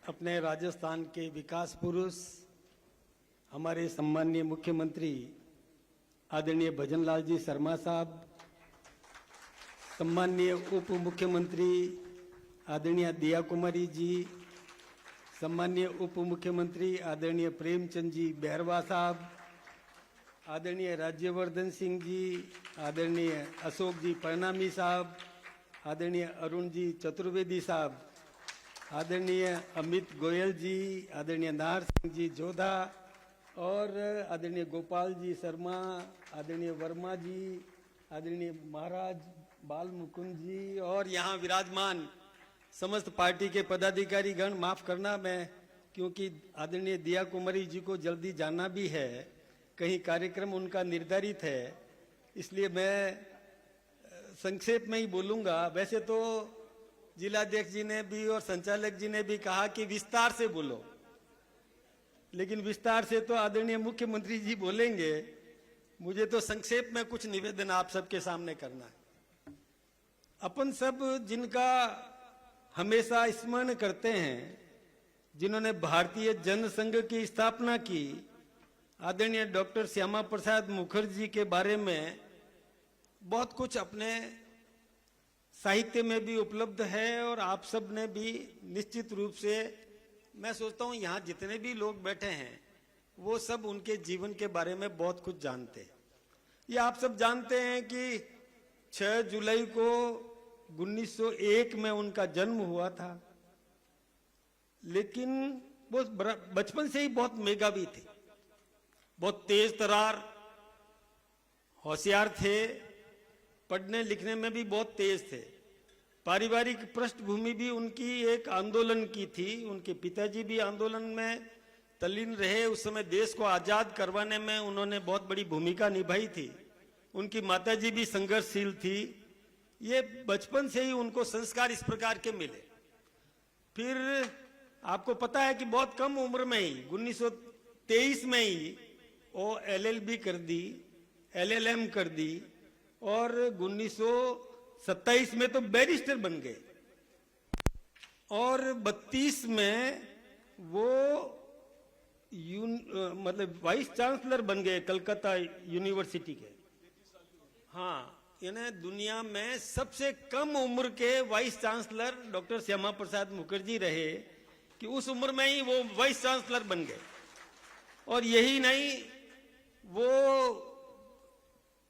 अपने राजस्थान के विकास पुरुष हमारे सम्माननीय मुख्यमंत्री आदरणीय भजनलाल जी शर्मा साहब, सम्माननीय उप मुख्यमंत्री आदरणीय दिया कुमारी जी, सम्माननीय उप मुख्यमंत्री आदरणीय प्रेमचंद जी बैरवा साहब, आदरणीय राज्यवर्धन सिंह जी, आदरणीय अशोक जी परनामी साहब, आदरणीय अरुण जी चतुर्वेदी साहब, आदरणीय अमित गोयल जी, आदरणीय नाहर सिंह जी जोधा और आदरणीय गोपाल जी शर्मा, आदरणीय वर्मा जी, आदरणीय महाराज बाल मुकुंद जी और यहाँ विराजमान समस्त पार्टी के पदाधिकारी गण, माफ करना मैं क्योंकि आदरणीय दिया कुमारी जी को जल्दी जाना भी है, कहीं कार्यक्रम उनका निर्धारित है, इसलिए मैं संक्षेप में ही बोलूंगा। वैसे तो जिलाध्यक्ष जी ने भी और संचालक जी ने भी कहा कि विस्तार से बोलो, लेकिन विस्तार से तो आदरणीय मुख्यमंत्री जी बोलेंगे, मुझे तो संक्षेप में कुछ निवेदन आप सबके सामने करना है। अपन सब जिनका हमेशा स्मरण करते हैं, जिन्होंने भारतीय जनसंघ की स्थापना की, आदरणीय डॉक्टर श्यामा प्रसाद मुखर्जी के बारे में बहुत कुछ अपने साहित्य में भी उपलब्ध है और आप सब ने भी निश्चित रूप से, मैं सोचता हूं यहाँ जितने भी लोग बैठे हैं वो सब उनके जीवन के बारे में बहुत कुछ जानते हैं। ये आप सब जानते हैं कि 6 जुलाई को 1901 में उनका जन्म हुआ था, लेकिन वो बचपन से ही बहुत मेधावी थे, बहुत तेज तरार, होशियार थे, पढ़ने लिखने में भी बहुत तेज थे। पारिवारिक पृष्ठभूमि भी उनकी एक आंदोलन की थी, उनके पिताजी भी आंदोलन में तल्लीन रहे, उस समय देश को आजाद करवाने में उन्होंने बहुत बड़ी भूमिका निभाई थी। उनकी माताजी भी संघर्षशील थी। ये बचपन से ही उनको संस्कार इस प्रकार के मिले। फिर आपको पता है कि बहुत कम उम्र में ही 1923 में ही वो LLB कर दी, LLM कर दी और 1927 में तो बैरिस्टर बन गए और 32 में वो मतलब वाइस चांसलर बन गए कलकत्ता यूनिवर्सिटी के। हाँ, यानी दुनिया में सबसे कम उम्र के vice chancellor doctor Shyama Prasad Mukherjee रहे कि उस उम्र में ही वो वाइस चांसलर बन गए। और यही नहीं, वो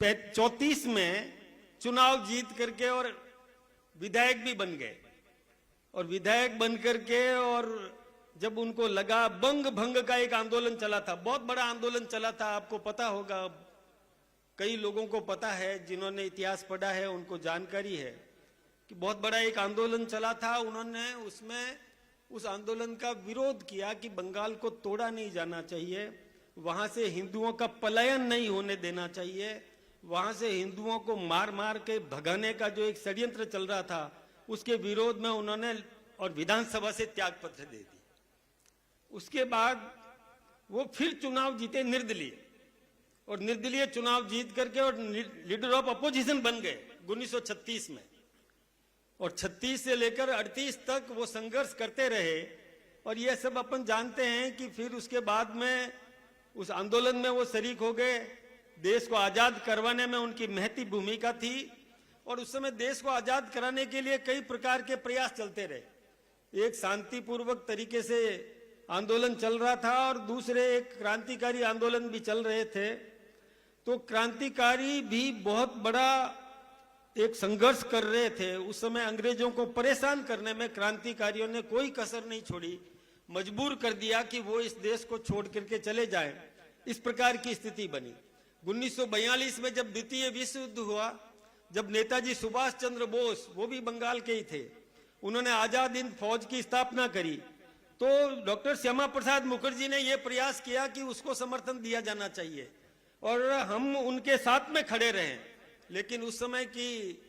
34 में चुनाव जीत करके और विधायक भी बन गए। और विधायक बन करके, और जब उनको लगा, बंग भंग का एक आंदोलन चला था, बहुत बड़ा आंदोलन चला था, आपको पता होगा, कई लोगों को पता है, जिन्होंने इतिहास पढ़ा है उनको जानकारी है कि बहुत बड़ा एक आंदोलन चला था। उन्होंने उसमें उस आंदोलन का विरोध किया कि बंगाल को तोड़ा नहीं जाना चाहिए, वहां से हिंदुओं का पलायन नहीं होने देना चाहिए, वहां से हिंदुओं को मार मार के भगाने का जो एक षड्यंत्र चल रहा था उसके विरोध में उन्होंने और विधानसभा से त्यागपत्र दे दी। उसके बाद वो फिर चुनाव जीते निर्दलीय, और निर्दलीय चुनाव जीत करके और लीडर ऑफ अपोजिशन बन गए 1936 में। और 36 से लेकर 38 तक वो संघर्ष करते रहे। और ये सब अपन जानते हैं कि फिर उसके बाद में उस आंदोलन में वो शरीक हो गए। देश को आजाद करवाने में उनकी महती भूमिका थी और उस समय देश को आजाद कराने के लिए कई प्रकार के प्रयास चलते रहे। एक शांतिपूर्वक तरीके से आंदोलन चल रहा था और दूसरे एक क्रांतिकारी आंदोलन भी चल रहे थे। तो क्रांतिकारी भी बहुत बड़ा एक संघर्ष कर रहे थे। उस समय अंग्रेजों को परेशान करने में क्रांतिकारियों ने कोई कसर नहीं छोड़ी, मजबूर कर दिया कि वो इस देश को छोड़ करके चले जाएं। इस प्रकार की स्थिति बनी। 1942 में जब द्वितीय विश्व युद्ध हुआ, जब नेताजी सुभाष चंद्र बोस, वो भी बंगाल के ही थे, उन्होंने आजाद हिंद फौज की स्थापना करी, तो डॉक्टर श्यामा प्रसाद मुखर्जी ने यह प्रयास किया कि उसको समर्थन दिया जाना चाहिए और हम उनके साथ में खड़े रहें। लेकिन उस समय की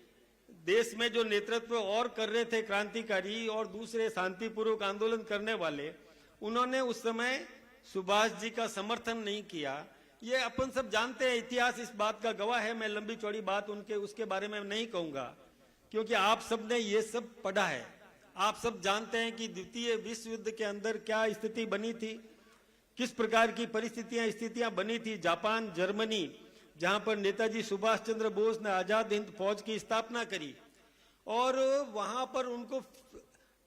देश में जो नेतृत्व और कर रहे थे क्रांतिकारी और दूसरे शांतिपूर्वक आंदोलन करने वाले, उन्होंने उस समय सुभाष जी का समर्थन नहीं किया। ये अपन सब जानते हैं, इतिहास इस बात का गवाह है। मैं लंबी चौड़ी बात उसके बारे में नहीं कहूंगा, क्योंकि आप सब ने ये सब पढ़ा है, आप सब जानते हैं कि द्वितीय विश्व युद्ध के अंदर क्या स्थिति बनी थी, किस प्रकार की स्थितियां बनी थी। जापान, जर्मनी, जहां पर नेताजी सुभाष चंद्र बोस ने आजाद हिंद फौज की स्थापना करी और वहां पर उनको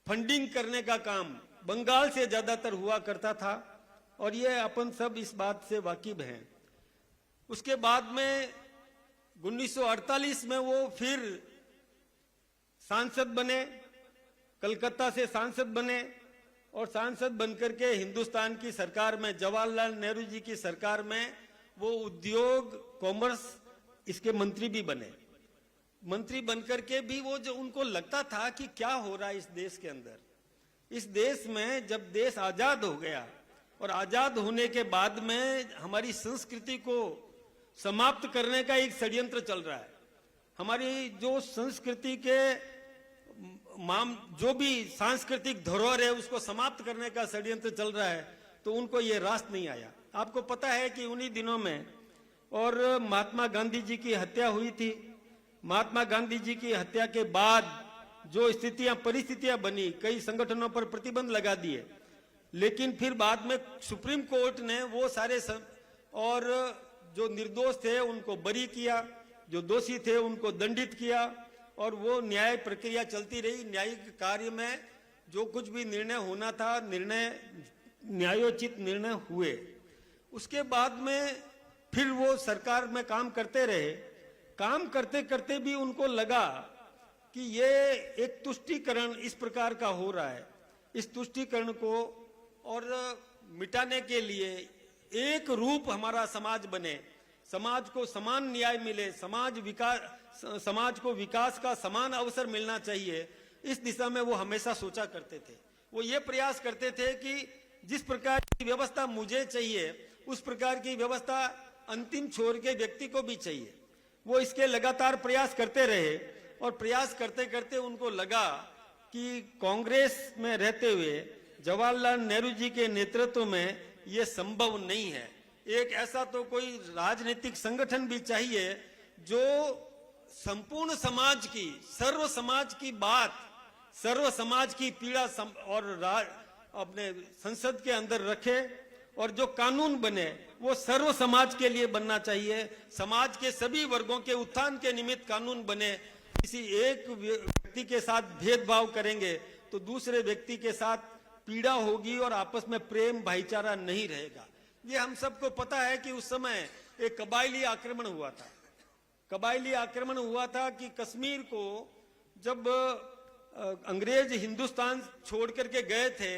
फंडिंग करने का काम बंगाल से ज्यादातर हुआ करता था और ये अपन सब इस बात से वाकिफ हैं। उसके बाद में 1948 में वो फिर सांसद बने, कलकत्ता से सांसद बने और सांसद बनकर के हिंदुस्तान की सरकार में, जवाहरलाल नेहरू जी की सरकार में वो उद्योग, कॉमर्स, इसके मंत्री भी बने। मंत्री बनकर के भी वो जो उनको लगता था कि क्या हो रहा है इस देश के अंदर, इस देश में जब देश आजाद हो गया और आजाद होने के बाद में हमारी संस्कृति को समाप्त करने का एक षड्यंत्र चल रहा है। हमारी जो संस्कृति के जो भी सांस्कृतिक धरोहर है उसको समाप्त करने का षड्यंत्र चल रहा है, तो उनको ये रास नहीं आया। आपको पता है कि उन्हीं दिनों में और महात्मा गांधी जी की हत्या हुई थी। महात्मा गांधी जी की हत्या के बाद जो परिस्थितियां बनी, कई संगठनों पर प्रतिबंध लगा दिए, लेकिन फिर बाद में सुप्रीम कोर्ट ने वो सारे और जो निर्दोष थे उनको बरी किया, जो दोषी थे उनको दंडित किया और वो न्याय प्रक्रिया चलती रही। न्यायिक कार्य में जो कुछ भी निर्णय होना था, न्यायोचित निर्णय हुए। उसके बाद में फिर वो सरकार में काम करते रहे। काम करते करते भी उनको लगा कि ये एक तुष्टीकरण इस प्रकार का हो रहा है, इस तुष्टीकरण को और मिटाने के लिए एक रूप हमारा समाज बने, समाज को समान न्याय मिले, समाज को विकास का समान अवसर मिलना चाहिए, इस दिशा में वो हमेशा सोचा करते थे। वो ये प्रयास करते थे कि जिस प्रकार की व्यवस्था मुझे चाहिए उस प्रकार की व्यवस्था अंतिम छोर के व्यक्ति को भी चाहिए। वो इसके लगातार प्रयास करते रहे और प्रयास करते करते उनको लगा कि कांग्रेस में रहते हुए जवाहरलाल नेहरू जी के नेतृत्व में ये संभव नहीं है। एक ऐसा तो कोई राजनीतिक संगठन भी चाहिए जो संपूर्ण समाज की, सर्व समाज की बात, सर्व समाज की पीड़ा और अपने संसद के अंदर रखे और जो कानून बने वो सर्व समाज के लिए बनना चाहिए। समाज के सभी वर्गों के उत्थान के निमित्त कानून बने। किसी एक व्यक्ति के साथ भेदभाव करेंगे तो दूसरे व्यक्ति के साथ पीड़ा होगी और आपस में प्रेम भाईचारा नहीं रहेगा। ये हम सबको पता है कि उस समय एक कबायली आक्रमण हुआ था। कबायली आक्रमण हुआ था कि कश्मीर को जब अंग्रेज हिंदुस्तान छोड़ करके गए थे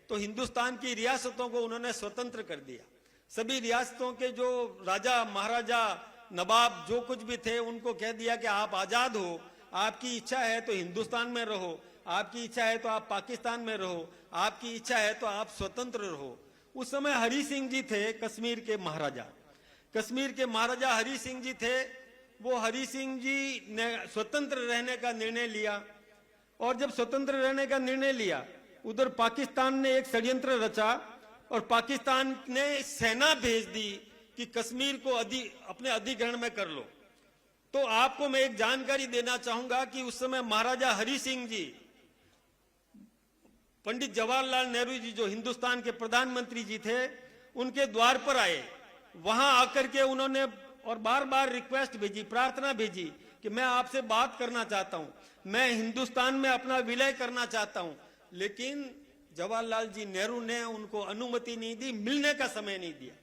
तो हिंदुस्तान की रियासतों को उन्होंने स्वतंत्र कर दिया। सभी रियासतों के जो राजा, महाराजा, नवाब जो कुछ भी थे उनको कह दिया कि आप आजाद हो, आपकी इच्छा है तो हिंदुस्तान में रहो, आपकी इच्छा है तो आप पाकिस्तान में रहो, आपकी इच्छा है तो आप स्वतंत्र रहो। उस समय हरि सिंह जी थे कश्मीर के महाराजा। कश्मीर के महाराजा हरि सिंह जी थे। वो हरि सिंह जी ने स्वतंत्र रहने का निर्णय लिया और जब स्वतंत्र रहने का निर्णय लिया उधर पाकिस्तान ने एक षड्यंत्र रचा और पाकिस्तान ने सेना भेज दी कि कश्मीर को अपने अधिग्रहण में कर लो। तो आपको मैं एक जानकारी देना चाहूंगा कि उस समय महाराजा हरि सिंह जी पंडित जवाहरलाल नेहरू जी जो हिंदुस्तान के प्रधानमंत्री जी थे उनके द्वार पर आए। वहां आकर के उन्होंने और बार बार रिक्वेस्ट भेजी, प्रार्थना भेजी कि मैं आपसे बात करना चाहता हूं, मैं हिंदुस्तान में अपना विलय करना चाहता हूं। लेकिन जवाहरलाल जी नेहरू ने उनको अनुमति नहीं दी, मिलने का समय नहीं दिया।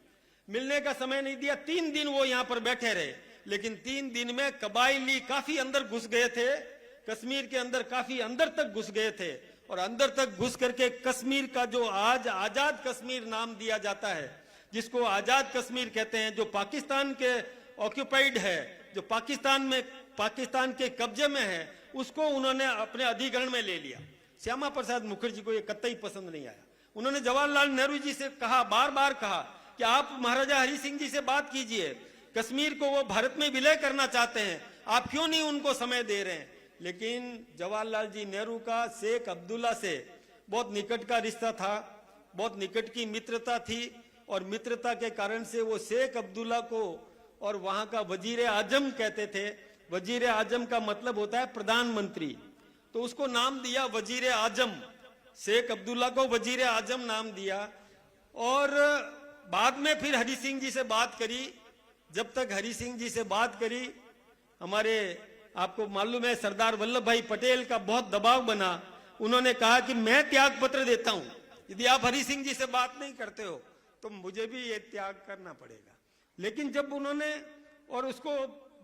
मिलने का समय नहीं दिया। 3 दिन वो यहां पर बैठे रहे, लेकिन 3 दिन में कबायली काफी अंदर घुस गए थे, कश्मीर के अंदर काफी अंदर तक घुस गए थे और अंदर तक घुस करके कश्मीर का जो आज आजाद कश्मीर नाम दिया जाता है, जिसको आजाद कश्मीर कहते हैं, जो पाकिस्तान के ऑक्यूपाइड है, जो पाकिस्तान के कब्जे में है, उसको उन्होंने अपने अधिग्रहण में ले लिया। श्यामा प्रसाद मुखर्जी को यह कतई पसंद नहीं आया। उन्होंने जवाहरलाल नेहरू जी से कहा, बार बार कहा कि आप महाराजा हरि सिंह जी से बात कीजिए, कश्मीर को वो भारत में विलय करना चाहते हैं, आप क्यों नहीं उनको समय दे रहे हैं। लेकिन जवाहरलाल जी नेहरू का शेख अब्दुल्ला से बहुत निकट का रिश्ता था, बहुत निकट की मित्रता थी और मित्रता के कारण से वो शेख अब्दुल्ला को और वहां का वजीर आजम कहते थे। वजीर आजम का मतलब होता है प्रधानमंत्री। तो उसको नाम दिया वजीर आजम, शेख अब्दुल्ला को वजीर आजम नाम दिया। और बाद में फिर हरि सिंह जी से बात करी। जब तक हरि सिंह जी से बात करी, हमारे आपको मालूम है सरदार वल्लभ भाई पटेल का बहुत दबाव बना। उन्होंने कहा कि मैं त्याग पत्र देता हूं, यदि आप हरि सिंह जी से बात नहीं करते हो तो मुझे भी ये त्याग करना पड़ेगा। लेकिन जब उन्होंने और उसको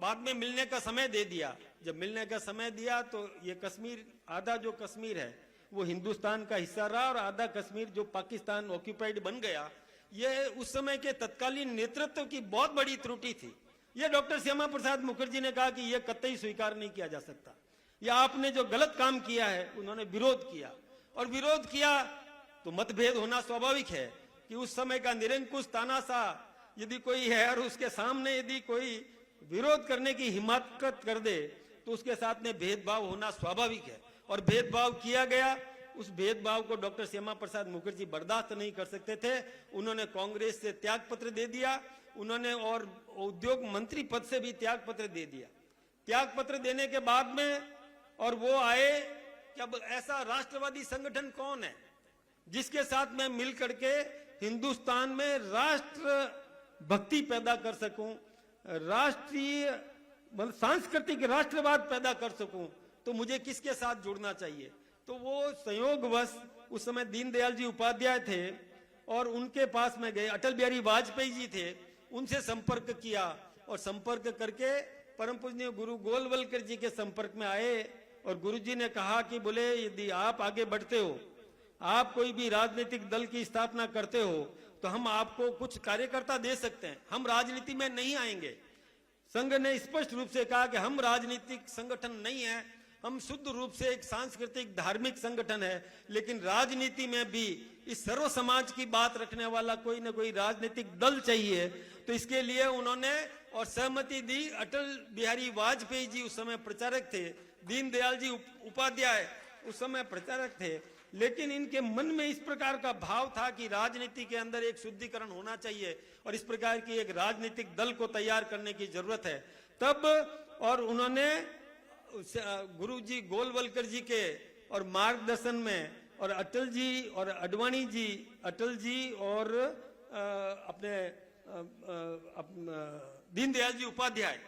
बाद में मिलने का समय दे दिया, जब मिलने का समय दिया तो ये कश्मीर, आधा जो कश्मीर है वो हिंदुस्तान का हिस्सा रहा और आधा कश्मीर जो पाकिस्तान ऑक्यूपाइड बन गया। ये उस समय के तत्कालीन नेतृत्व की बहुत बड़ी त्रुटि थी। ये डॉक्टर श्यामा प्रसाद मुखर्जी ने कहा कि यह कतई स्वीकार नहीं किया जा सकता, या आपने जो गलत काम किया है। उन्होंने विरोध किया, और विरोध किया तो मतभेद होना स्वाभाविक है कि उस समय का निरंकुश तानाशाह यदि कोई है और उसके सामने यदि कोई विरोध करने की हिम्मत कर दे तो उसके साथ में भेदभाव होना स्वाभाविक है, और भेदभाव किया गया। उस भेदभाव को डॉक्टर श्यामा प्रसाद मुखर्जी बर्दाश्त नहीं कर सकते थे। उन्होंने कांग्रेस से त्याग पत्र दे दिया, उन्होंने और उद्योग मंत्री पद से भी त्याग पत्र दे दिया। त्याग पत्र देने के बाद में और वो आए कि अब ऐसा राष्ट्रवादी संगठन कौन है जिसके साथ मैं मिल करके हिंदुस्तान में राष्ट्र भक्ति पैदा कर सकूं, राष्ट्रीय सांस्कृतिक राष्ट्रवाद पैदा कर सकूं, तो मुझे किसके साथ जुड़ना चाहिए। तो वो संयोगवश उस समय दीनदयाल जी उपाध्याय थे और उनके पास में गए, अटल बिहारी वाजपेयी जी थे, उनसे संपर्क किया और संपर्क करके परम पूजनीय गुरु गोलवलकर जी के संपर्क में आए। और गुरु जी ने कहा कि बोले यदि आप आगे बढ़ते हो, आप कोई भी राजनीतिक दल की स्थापना करते हो तो हम आपको कुछ कार्यकर्ता दे सकते हैं, हम राजनीति में नहीं आएंगे। संघ ने स्पष्ट रूप से कहा कि हम राजनीतिक संगठन नहीं है, हम शुद्ध रूप से एक सांस्कृतिक धार्मिक संगठन है, लेकिन राजनीति में भी इस सर्व समाज की बात रखने वाला कोई ना कोई राजनीतिक दल चाहिए। तो इसके लिए उन्होंने और सहमति दी। अटल बिहारी वाजपेयी जी उस समय प्रचारक थे, दीनदयाल जी उपाध्याय उस समय प्रचारक थे, लेकिन इनके मन में इस प्रकार का भाव था कि राजनीति के अंदर एक शुद्धिकरण होना चाहिए और इस प्रकार की एक राजनीतिक दल को तैयार करने की जरूरत है। तब और उन्होंने गुरुजी गोलवलकर जी के और मार्गदर्शन में और अटल जी और अडवाणी जी, अटल जी और अपने दीनदयाल जी उपाध्याय,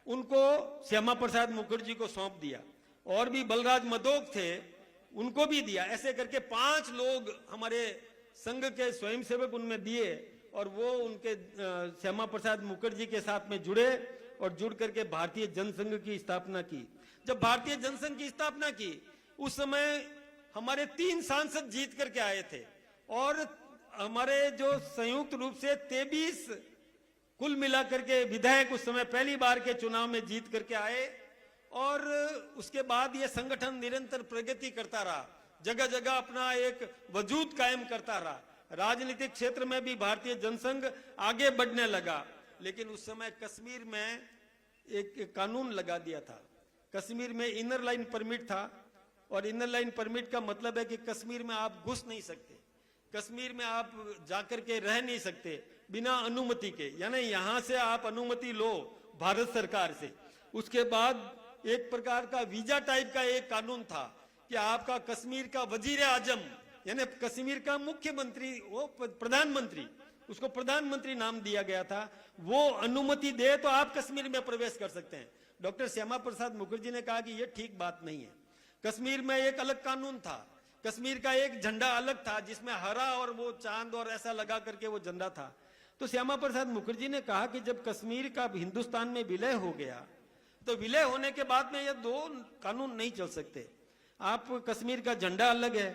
उनको श्यामा प्रसाद मुखर्जी को सौंप दिया। और भी बलराज मधोक थे, उनको भी दिया। ऐसे करके 5 लोग हमारे संघ के स्वयंसेवक उनमें दिए और वो उनके श्यामा प्रसाद मुखर्जी के साथ में जुड़े और जुड़ करके भारतीय जनसंघ की स्थापना की। जब भारतीय जनसंघ की स्थापना की उस समय हमारे 3 सांसद जीत करके आए थे और हमारे जो संयुक्त रूप से 23 कुल मिलाकर के विधायक उस समय पहली बार के चुनाव में जीत करके आए। और उसके बाद ये संगठन निरंतर प्रगति करता रहा, जगह जगह अपना एक वजूद कायम करता रहा। राजनीतिक क्षेत्र में भी भारतीय जनसंघ आगे बढ़ने लगा। लेकिन उस समय कश्मीर में एक कानून लगा दिया था। कश्मीर में इनर लाइन परमिट था और इनर लाइन परमिट का मतलब है कि कश्मीर में आप घुस नहीं सकते, कश्मीर में आप जाकर के रह नहीं सकते बिना अनुमति के, यानी यहां से आप अनुमति लो भारत सरकार से। उसके बाद एक प्रकार का वीजा टाइप का एक कानून था कि आपका कश्मीर का वजीर आजम यानी कश्मीर का मुख्यमंत्री, वो प्रधानमंत्री, उसको प्रधानमंत्री नाम दिया गया था, वो अनुमति दे तो आप कश्मीर में प्रवेश कर सकते हैं। डॉक्टर श्यामा प्रसाद मुखर्जी ने कहा कि यह ठीक बात नहीं है। कश्मीर में एक अलग कानून था, कश्मीर का एक झंडा अलग था जिसमें हरा और वो चांद और ऐसा लगा करके वो झंडा था। तो श्यामा प्रसाद मुखर्जी ने कहा कि जब कश्मीर का हिंदुस्तान में विलय हो गया तो विलय होने के बाद में ये 2 कानून नहीं चल सकते। आप कश्मीर का झंडा अलग है,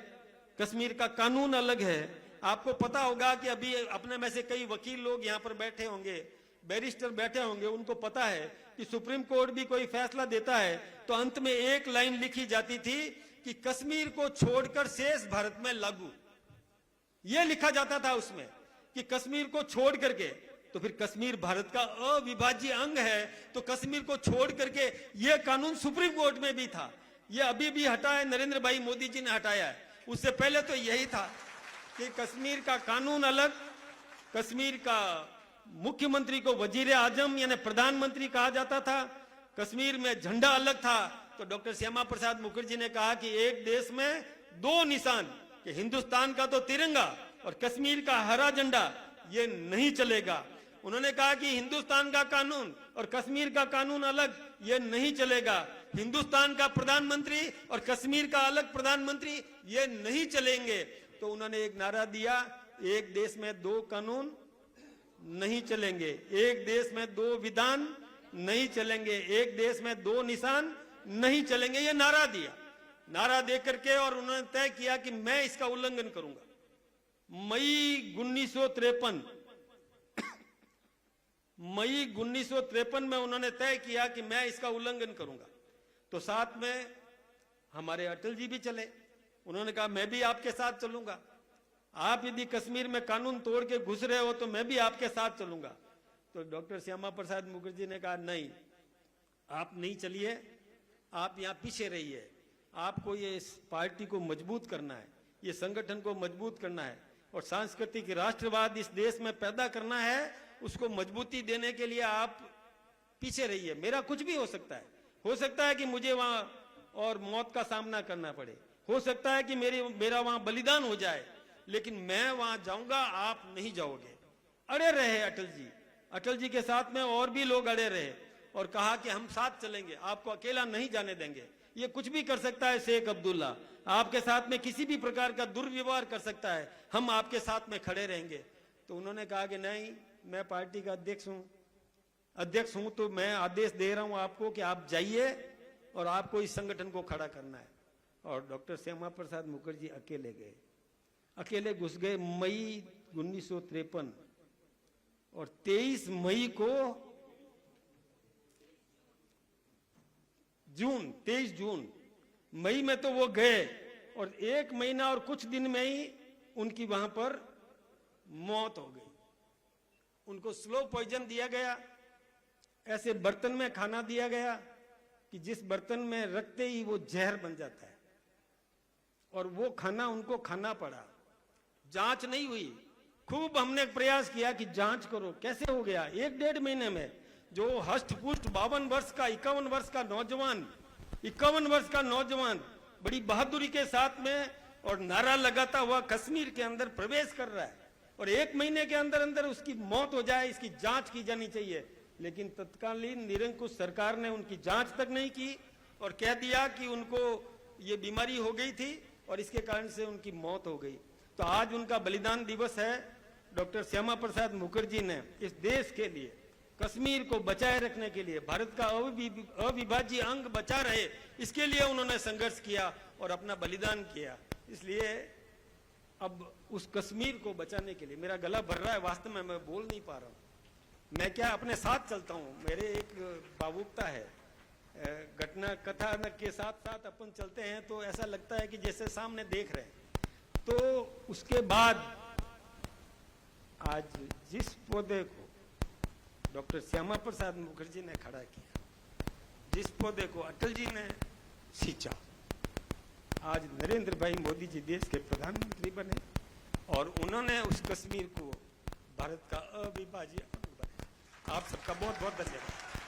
कश्मीर का कानून अलग है। आपको पता होगा कि अभी अपने में से कई वकील लोग यहाँ पर बैठे होंगे, बैरिस्टर बैठे होंगे, उनको पता है कि सुप्रीम कोर्ट भी कोई फैसला देता है तो अंत में एक लाइन लिखी जाती थी कि कश्मीर को छोड़कर शेष भारत में लागू। यह लिखा जाता था उसमें कि कश्मीर को छोड़ करके, तो फिर कश्मीर भारत का अविभाज्य अंग है, तो कश्मीर को छोड़ करके यह कानून सुप्रीम कोर्ट में भी था। यह अभी भी हटा है, नरेंद्र भाई मोदी जी ने हटाया है। उससे पहले तो यही था कि कश्मीर का कानून अलग, कश्मीर का मुख्यमंत्री को वजीर आजम यानी प्रधानमंत्री कहा जाता था, कश्मीर में झंडा अलग था तो डॉक्टर श्यामा प्रसाद मुखर्जी ने कहा कि एक देश में दो निशान, कि हिंदुस्तान का तो तिरंगा और कश्मीर का हरा झंडा, ये नहीं चलेगा। उन्होंने कहा कि हिंदुस्तान का कानून और कश्मीर का कानून अलग, ये नहीं चलेगा। हिंदुस्तान का प्रधानमंत्री और कश्मीर का अलग प्रधानमंत्री, ये नहीं चलेंगे। तो उन्होंने एक नारा दिया, एक देश में दो कानून नहीं चलेंगे, एक देश में दो विधान नहीं चलेंगे, एक देश में दो निशान नहीं चलेंगे, ये नारा दिया। नारा दे करके और उन्होंने तय किया कि मैं इसका उल्लंघन करूंगा। मई 1953 में उन्होंने तय किया कि मैं इसका उल्लंघन करूंगा। तो साथ में हमारे अटल जी भी चले, उन्होंने कहा मैं भी आपके साथ चलूंगा, आप यदि कश्मीर में कानून तोड़ के घुस रहे हो तो मैं भी आपके साथ चलूंगा। तो डॉक्टर श्यामा प्रसाद मुखर्जी ने कहा नहीं, आप नहीं चलिए, आप यहां पीछे रहिए, आपको ये इस पार्टी को मजबूत करना है, ये संगठन को मजबूत करना है और सांस्कृतिक राष्ट्रवाद इस देश में पैदा करना है, उसको मजबूती देने के लिए आप पीछे रहिए। मेरा कुछ भी हो सकता है कि मुझे वहां और मौत का सामना करना पड़े, हो सकता है कि मेरा वहां बलिदान हो जाए, लेकिन मैं वहां जाऊंगा, आप नहीं जाओगे। अड़े रहे अटल जी के साथ में और भी लोग अड़े रहे और कहा कि हम साथ चलेंगे, आपको अकेला नहीं जाने देंगे। ये कुछ भी कर सकता है शेख अब्दुल्ला, आपके साथ में किसी भी प्रकार का दुर्व्यवहार कर सकता है, हम आपके साथ में खड़े रहेंगे। तो उन्होंने कहा कि नहीं, मैं पार्टी का अध्यक्ष हूं तो मैं आदेश दे रहा हूं आपको कि आप जाइए और आपको इस संगठन को खड़ा करना है। और डॉक्टर श्यामा प्रसाद मुखर्जी अकेले घुस गए मई 1953 और 23 मई को 23 जून मई में तो वो गए और 1 महीना और कुछ दिन में ही उनकी वहां पर मौत हो गई। उनको स्लो पॉइजन दिया गया, ऐसे बर्तन में खाना दिया गया कि जिस बर्तन में रखते ही वो जहर बन जाता है और वो खाना उनको खाना पड़ा। जांच नहीं हुई, खूब हमने प्रयास किया कि जांच करो, कैसे हो गया। 1-1.5 महीने में जो हष्ट पुष्ट 52 वर्ष का 51 वर्ष का नौजवान बड़ी बहादुरी के साथ में और नारा लगाता हुआ कश्मीर के अंदर प्रवेश कर रहा है और 1 महीने के अंदर अंदर उसकी मौत हो जाए, इसकी जांच की जानी चाहिए। लेकिन तत्कालीन निरंकुश सरकार ने उनकी जांच तक नहीं की और कह दिया कि उनको ये बीमारी हो गई थी और इसके कारण से उनकी मौत हो गई। तो आज उनका बलिदान दिवस है। डॉक्टर श्यामा प्रसाद मुखर्जी ने इस देश के लिए, कश्मीर को बचाए रखने के लिए, भारत का अविभाज्य अंग बचा रहे, इसके लिए उन्होंने संघर्ष किया और अपना बलिदान किया। इसलिए अब उस कश्मीर को बचाने के लिए मेरा गला भर रहा है, वास्तव में मैं बोल नहीं पा रहा हूं। मैं क्या अपने साथ चलता हूं, मेरे एक भावुकता है, घटना कथानक के साथ साथ अपन चलते हैं तो ऐसा लगता है कि जैसे सामने देख रहे हैं। तो उसके बाद आज जिस पौधे को डॉक्टर श्यामा प्रसाद मुखर्जी ने खड़ा किया, जिस पौधे को अटल जी ने सींचा, आज नरेंद्र भाई मोदी जी देश के प्रधानमंत्री बने और उन्होंने उस कश्मीर को भारत का अविभाज्य अंग बनाया। आप सबका बहुत बहुत धन्यवाद।